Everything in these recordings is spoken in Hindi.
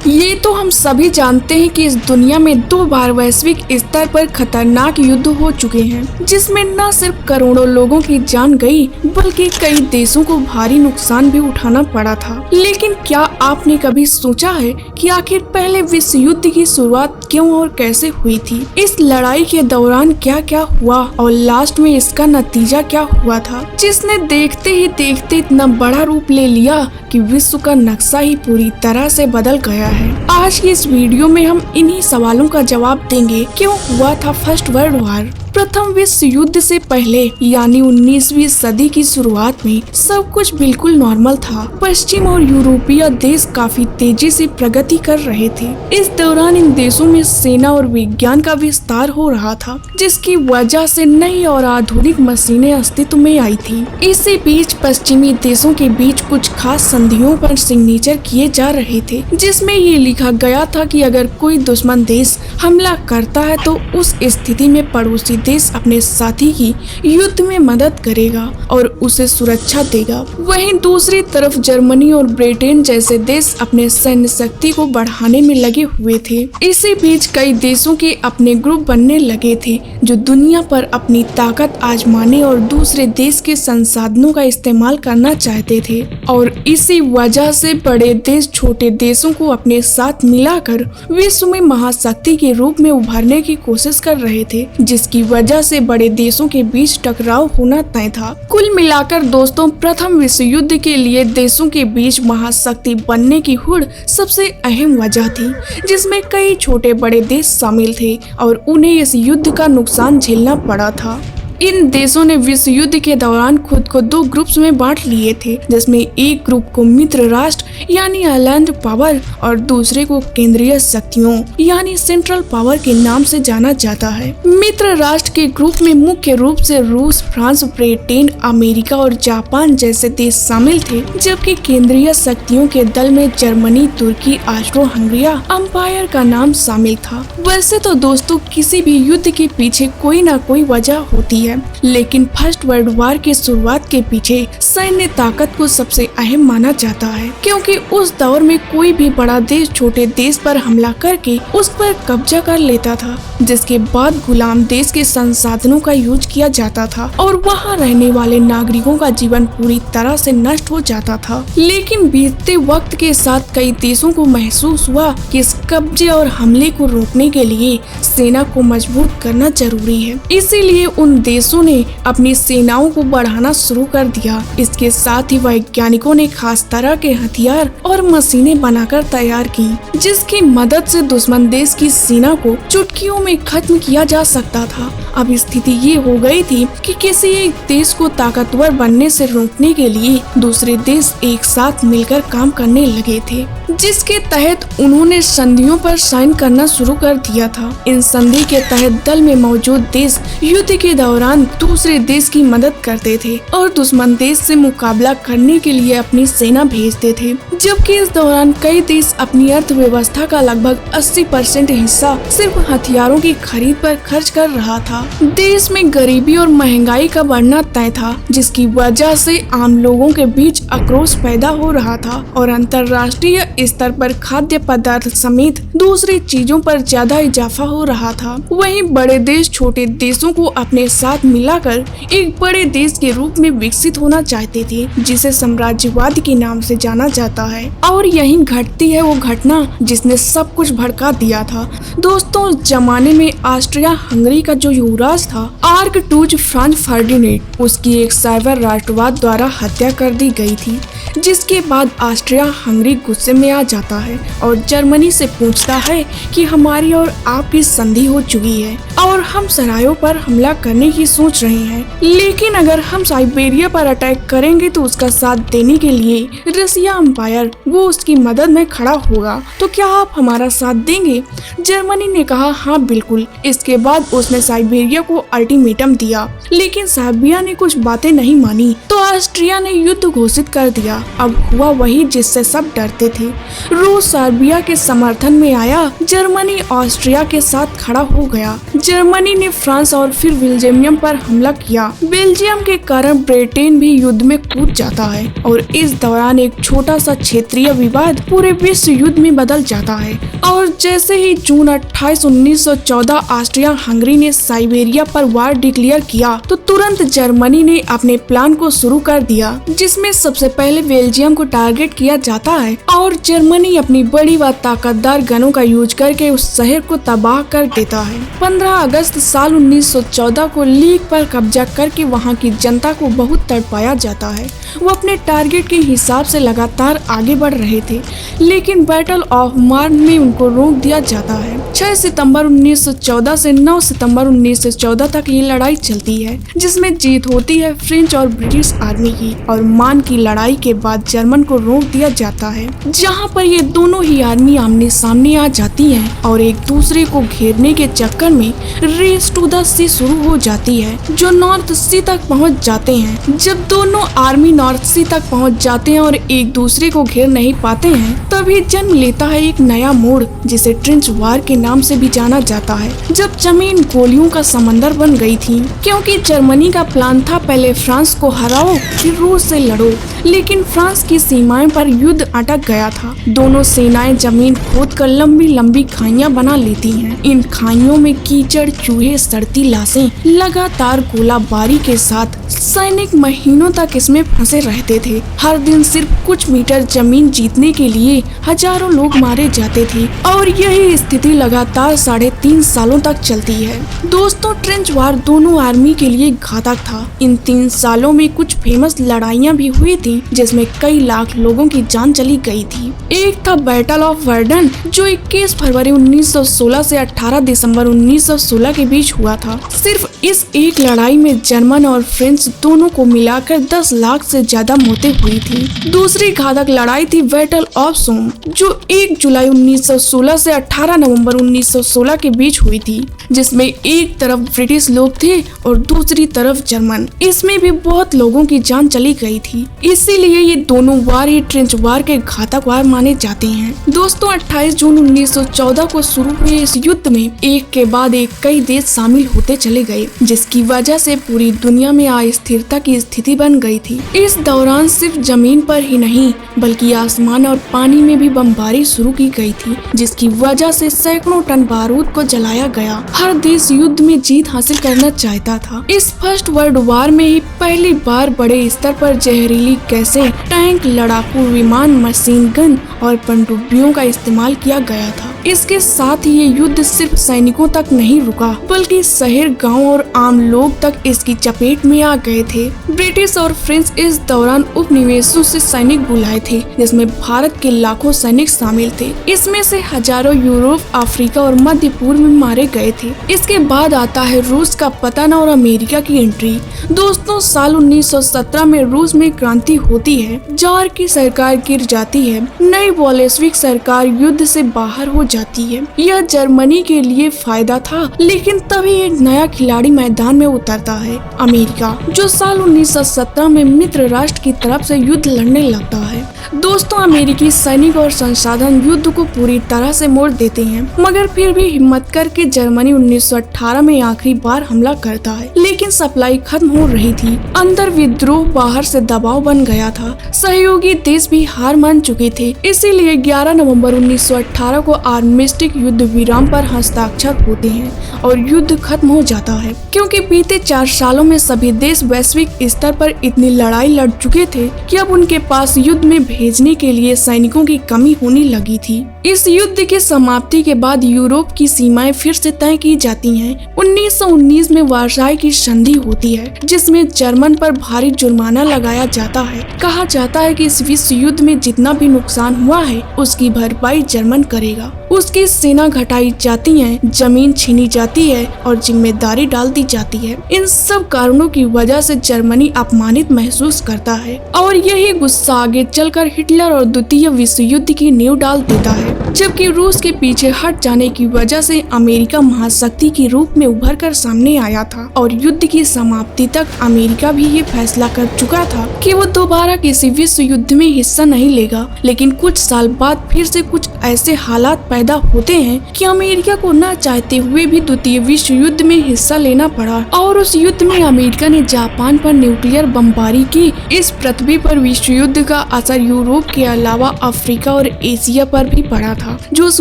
ये तो हम सभी जानते हैं कि इस दुनिया में 2 बार वैश्विक स्तर पर खतरनाक युद्ध हो चुके हैं, जिसमें न सिर्फ करोड़ों लोगों की जान गई बल्कि कई देशों को भारी नुकसान भी उठाना पड़ा था। लेकिन क्या आपने कभी सोचा है कि आखिर पहले विश्व युद्ध की शुरुआत क्यों और कैसे हुई थी? इस लड़ाई के दौरान क्या क्या हुआ और लास्ट में इसका नतीजा क्या हुआ था, जिसने देखते ही देखते इतना बड़ा रूप ले लिया कि विश्व का नक्शा ही पूरी तरह से बदल गया है। आज की इस वीडियो में हम इन्हीं सवालों का जवाब देंगे। क्यों हुआ था फर्स्ट वर्ल्ड वॉर? प्रथम विश्व युद्ध से पहले यानी 19वीं सदी की शुरुआत में सब कुछ बिल्कुल नॉर्मल था। पश्चिम और यूरोपीय देश काफी तेजी से प्रगति कर रहे थे। इस दौरान इन देशों में सेना और विज्ञान का विस्तार हो रहा था, जिसकी वजह से नई और आधुनिक मशीनें अस्तित्व में आई थी। इसी बीच पश्चिमी देशों के बीच कुछ खास संधियों पर सिग्नेचर किए जा रहे थे, जिसमें ये लिखा गया था कि अगर कोई दुश्मन देश हमला करता है तो उस स्थिति में पड़ोसी देश अपने साथी की युद्ध में मदद करेगा और उसे सुरक्षा देगा। वहीं दूसरी तरफ जर्मनी और ब्रिटेन जैसे देश अपने सैन्य शक्ति को बढ़ाने में लगे हुए थे। इसी बीच कई देशों के अपने ग्रुप बनने लगे थे जो दुनिया पर अपनी ताकत आजमाने और दूसरे देश के संसाधनों का इस्तेमाल करना चाहते थे। और इसी वजह से बड़े देश छोटे देशों को अपने साथ मिलाकर विश्व में महाशक्ति के रूप में उभरने की कोशिश कर रहे थे, जिसकी वजह से बड़े देशों के बीच टकराव होना तय था। कुल मिलाकर दोस्तों, प्रथम विश्व युद्ध के लिए देशों के बीच महाशक्ति बनने की होड़ सबसे अहम वजह थी, जिसमें कई छोटे बड़े देश शामिल थे और उन्हें इस युद्ध का नुकसान झेलना पड़ा था। इन देशों ने विश्व युद्ध के दौरान खुद को 2 ग्रुप्स में बांट लिए थे, जिसमें एक ग्रुप को मित्र राष्ट्र यानी अलायंस पावर और दूसरे को केंद्रीय शक्तियों यानी सेंट्रल पावर के नाम से जाना जाता है। मित्र राष्ट्र के ग्रुप में मुख्य रूप से रूस, फ्रांस, ब्रिटेन, अमेरिका और जापान जैसे देश शामिल थे, जबकि केंद्रीय शक्तियों के दल में जर्मनी, तुर्की, ऑस्ट्रो-हंगेरी अम्पायर का नाम शामिल था। वैसे तो दोस्तों, किसी भी युद्ध के पीछे कोई न कोई वजह होती है, लेकिन फर्स्ट वर्ल्ड वॉर के शुरुआत के पीछे सैन्य ताकत को सबसे अहम माना जाता है, क्योंकि उस दौर में कोई भी बड़ा देश छोटे देश पर हमला करके उस पर कब्जा कर लेता था, जिसके बाद गुलाम देश के संसाधनों का यूज किया जाता था और वहां रहने वाले नागरिकों का जीवन पूरी तरह से नष्ट हो जाता था। लेकिन बीतते वक्त के साथ कई देशों को महसूस हुआ कि इस कब्जे और हमले को रोकने के लिए सेना को मजबूत करना जरूरी है। इसीलिए उन देशों ने अपनी सेनाओं को बढ़ाना शुरू कर दिया। इसके साथ ही वैज्ञानिकों ने खास तरह के हथियार और मशीनें बनाकर तैयार की, जिसकी मदद से दुश्मन देश की सेना को चुटकियों में खत्म किया जा सकता था। अब स्थिति ये हो गई थी कि किसी एक देश को ताकतवर बनने से रोकने के लिए दूसरे देश एक साथ मिलकर काम करने लगे थे, जिसके तहत उन्होंने संधियों पर साइन करना शुरू कर दिया था। इन संधि के तहत दल में मौजूद देश युद्ध के दौरान दूसरे देश की मदद करते थे और दुश्मन देश से मुकाबला करने के लिए अपनी सेना भेजते थे, जबकि इस दौरान कई देश अपनी अर्थव्यवस्था का लगभग 80% हिस्सा सिर्फ हथियारों की खरीद पर खर्च कर रहा था। देश में गरीबी और महंगाई का बढ़ना तय था, जिसकी वजह से आम लोगों के बीच आक्रोश पैदा हो रहा था और अंतर्राष्ट्रीय स्तर पर खाद्य पदार्थ समेत दूसरी चीजों पर ज्यादा इजाफा हो रहा था। वहीं बड़े देश छोटे देशों को अपने साथ मिलाकर एक बड़े देश के रूप में विकसित होना चाहते थे, जिसे साम्राज्यवाद के नाम से जाना जाता है। और यहीं घटती है वो घटना जिसने सब कुछ भड़का दिया था। दोस्तों, उस जमाने में ऑस्ट्रिया हंगरी का जो युवराज था आर्कड्यूक फ्रांज फर्डिनेंड, उसकी एक साइबर राष्ट्रवाद द्वारा हत्या कर दी गई थी, जिसके बाद ऑस्ट्रिया हंगरी गुस्से में आ जाता है और जर्मनी से पूछता है कि हमारी और आपकी संधि हो चुकी है और हम सरायों पर हमला करने की सोच रहे हैं, लेकिन अगर हम साइबेरिया पर अटैक करेंगे तो उसका साथ देने के लिए रसिया अम्पायर वो उसकी मदद में खड़ा होगा, तो क्या आप हमारा साथ देंगे? जर्मनी ने कहा हाँ बिल्कुल। इसके बाद उसने साइबेरिया को अल्टीमेटम दिया, लेकिन सर्बिया ने कुछ बातें नहीं मानी तो ऑस्ट्रिया ने युद्ध घोषित कर दिया गया। अब हुआ वही जिससे सब डरते थे। रूस सर्बिया के समर्थन में आया। जर्मनी ऑस्ट्रिया के साथ खड़ा हो गया। जर्मनी ने फ्रांस और फिर बेल्जियम पर हमला किया। बेल्जियम के कारण ब्रिटेन भी युद्ध में कूद जाता है और इस दौरान एक छोटा सा क्षेत्रीय विवाद पूरे विश्व युद्ध में बदल जाता है। और जैसे ही जून 28, 1914 ऑस्ट्रिया हंगरी ने साइबेरिया पर वार डिक्लेयर किया तो तुरंत जर्मनी ने अपने प्लान को शुरू कर दिया, जिसमें सबसे पहले बेल्जियम को टारगेट किया जाता है और जर्मनी अपनी बड़ी व ताकतदार गनों का यूज करके उस शहर को तबाह कर देता है। 15 अगस्त साल 1914 को लीग पर कब्जा करके वहां की जनता को बहुत तड़पाया जाता है। वो अपने टारगेट के हिसाब से लगातार आगे बढ़ रहे थे, लेकिन बैटल ऑफ मार्न में उनको रोक दिया जाता है। 6 सितंबर 1914 से 9 सितंबर 1914 तक ये लड़ाई चलती है, जिसमें जीत होती है फ्रेंच और ब्रिटिश आर्मी की। और मार्न की लड़ाई के बाद जर्मन को रोक दिया जाता है, जहां पर ये दोनों ही आर्मी आमने सामने आ जाती हैं और एक दूसरे को घेरने के चक्कर में रेस टू द सी शुरू हो जाती है, जो नॉर्थ सी तक पहुंच जाते हैं। जब दोनों आर्मी नॉर्थ सी तक पहुंच जाते हैं और एक दूसरे को घेर नहीं पाते हैं, तभी जन्म लेता है एक नया मोड़, जिसे ट्रेंच वार के नाम से भी जाना जाता है। जब जमीन गोलियों का समंदर बन गई थी, क्योंकि जर्मनी का प्लान था पहले फ्रांस को हराओ फिर रूस से लड़ो, लेकिन फ्रांस की सीमाएं पर युद्ध अटक गया था। दोनों सेनाएं जमीन खोद कर लंबी लंबी खाइयां बना लेती हैं। इन खाइयों में कीचड़, चूहे, सड़ती लाशें, लगातार गोलाबारी के साथ सैनिक महीनों तक इसमें फंसे रहते थे। हर दिन सिर्फ कुछ मीटर जमीन जीतने के लिए हजारों लोग मारे जाते थे और यही स्थिति लगातार 3.5 सालों तक चलती है। दोस्तों, ट्रेंच वार दोनों आर्मी के लिए घातक था। इन 3 सालों में कुछ फेमस लड़ाइयाँ भी हुई थी, जिसमें कई लाख लोगों की जान चली गई थी। एक था बैटल ऑफ वर्डन, जो 21 फरवरी 1916 से 18 दिसंबर 1916 के बीच हुआ था। सिर्फ इस एक लड़ाई में जर्मन और फ्रेंच दोनों को मिलाकर 10 लाख से ज्यादा मौतें हुई थी। दूसरी घातक लड़ाई थी बैटल ऑफ सोम, जो 1 जुलाई 1916 से 18 नवंबर 1916 के बीच हुई थी, जिसमें एक तरफ ब्रिटिश लोग थे और दूसरी तरफ जर्मन। इसमें भी बहुत लोगों की जान चली गई थी। इसीलिए ये दोनों वार ही ट्रेंच वार के घातक वार माने जाते हैं। दोस्तों, 28 जून 1914 को शुरू हुए इस युद्ध में एक के बाद एक कई देश शामिल होते चले गए, जिसकी वजह से पूरी दुनिया में अस्थिरता की स्थिति बन गई थी। इस दौरान सिर्फ जमीन पर ही नहीं बल्कि आसमान और पानी में भी बमबारी शुरू की गई थी, जिसकी वजह से सैकड़ों टन बारूद को जलाया गया। हर देश युद्ध में जीत हासिल करना चाहता था। इस फर्स्ट वर्ल्ड वार में ही पहली बार बड़े स्तर पर जहरीली गैसें, टैंक, लड़ाकू विमान, मशीन गन और पनडुब्बियों का इस्तेमाल किया गया था। इसके साथ ही ये युद्ध सिर्फ सैनिकों तक नहीं रुका, बल्कि शहर, गांव और आम लोग तक इसकी चपेट में आ गए थे। ब्रिटिश और फ्रेंच इस दौरान उपनिवेशों से सैनिक बुलाए थे, जिसमें भारत के लाखों सैनिक शामिल थे। इसमें से हजारों यूरोप, अफ्रीका और मध्य पूर्व में मारे गए थे। इसके बाद आता है रूस का पतन और अमेरिका की एंट्री। दोस्तों, साल 1917 में रूस में क्रांति होती है, जार की सरकार गिर जाती है, नई बोल्शेविक सरकार युद्ध से बाहर हो जाती है। यह जर्मनी के लिए फायदा था, लेकिन तभी एक नया खिलाड़ी मैदान में उतरता है, अमेरिका, जो साल 1917 में मित्र राष्ट्र की तरफ से युद्ध लड़ने लगता है। दोस्तों, अमेरिकी सैनिक और संसाधन युद्ध को पूरी तरह से मोड़ देते हैं, मगर फिर भी हिम्मत करके जर्मनी 1918 में आखिरी बार हमला करता है, लेकिन सप्लाई खत्म हो रही थी। अंदर विद्रोह, बाहर से दबाव बन गया था। सहयोगी देश भी हार मान चुके थे। इसीलिए 11 नवंबर 1918 को आर्मिस्टिक युद्ध विराम पर हस्ताक्षर होते हैं और युद्ध खत्म हो जाता है, क्योंकि बीते 4 सालों में सभी देश वैश्विक स्तर पर इतनी लड़ाई लड़ चुके थे कि अब उनके पास युद्ध में भेजने के लिए सैनिकों की कमी होने लगी थी। इस युद्ध की समाप्ति के बाद यूरोप की सीमाएं फिर से तय की जाती हैं। 1919 में वर्साई की संधि होती है, जिसमें जर्मन पर भारी जुर्माना लगाया जाता है। कहा जाता है कि इस विश्व युद्ध में जितना भी नुकसान हुआ है उसकी भरपाई जर्मन करेगा। उसकी सेना घटाई जाती है, जमीन छीनी जाती है और जिम्मेदारी डाल दी जाती है। इन सब कारणों की वजह से जर्मनी अपमानित महसूस करता है और यही गुस्सा आगे चलकर हिटलर और द्वितीय विश्व युद्ध की नींव डाल देता है। जबकि रूस के पीछे हट जाने की वजह से अमेरिका महाशक्ति के रूप में उभर कर सामने आया था और युद्ध की समाप्ति तक अमेरिका भी ये फैसला कर चुका था कि वो दोबारा किसी विश्व युद्ध में हिस्सा नहीं लेगा। लेकिन कुछ साल बाद फिर से कुछ ऐसे हालात पैदा होते हैं कि अमेरिका को न चाहते हुए भी द्वितीय विश्व युद्ध में हिस्सा लेना पड़ा और उस युद्ध में अमेरिका ने जापान पर न्यूक्लियर बमबारी की। इस पृथ्वी पर विश्व युद्ध का असर यूरोप के अलावा अफ्रीका और एशिया पर भी पड़ा था, जो उस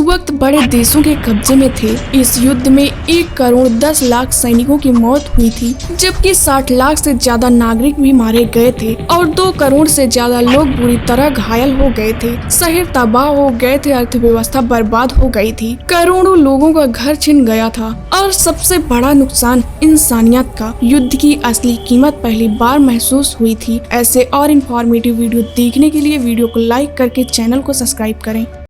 वक्त बड़े देशों के कब्जे में थे। इस युद्ध में 1 करोड़ 10 लाख सैनिकों की मौत हुई थी, जबकि 60 लाख से ज्यादा नागरिक भी मारे गए थे और 2 करोड़ से ज्यादा लोग बुरी तरह घायल हो गए थे। शहर तबाह हो गए थे, अर्थव्यवस्था बर्बाद हो गई थी, करोड़ों लोगों का घर छिन गया था और सबसे बड़ा नुकसान इंसानियत का। युद्ध की असली कीमत पहली बार महसूस हुई थी। ऐसे और इंफॉर्मेटिव वीडियो देखने के लिए वीडियो को लाइक करके चैनल को सब्सक्राइब करें।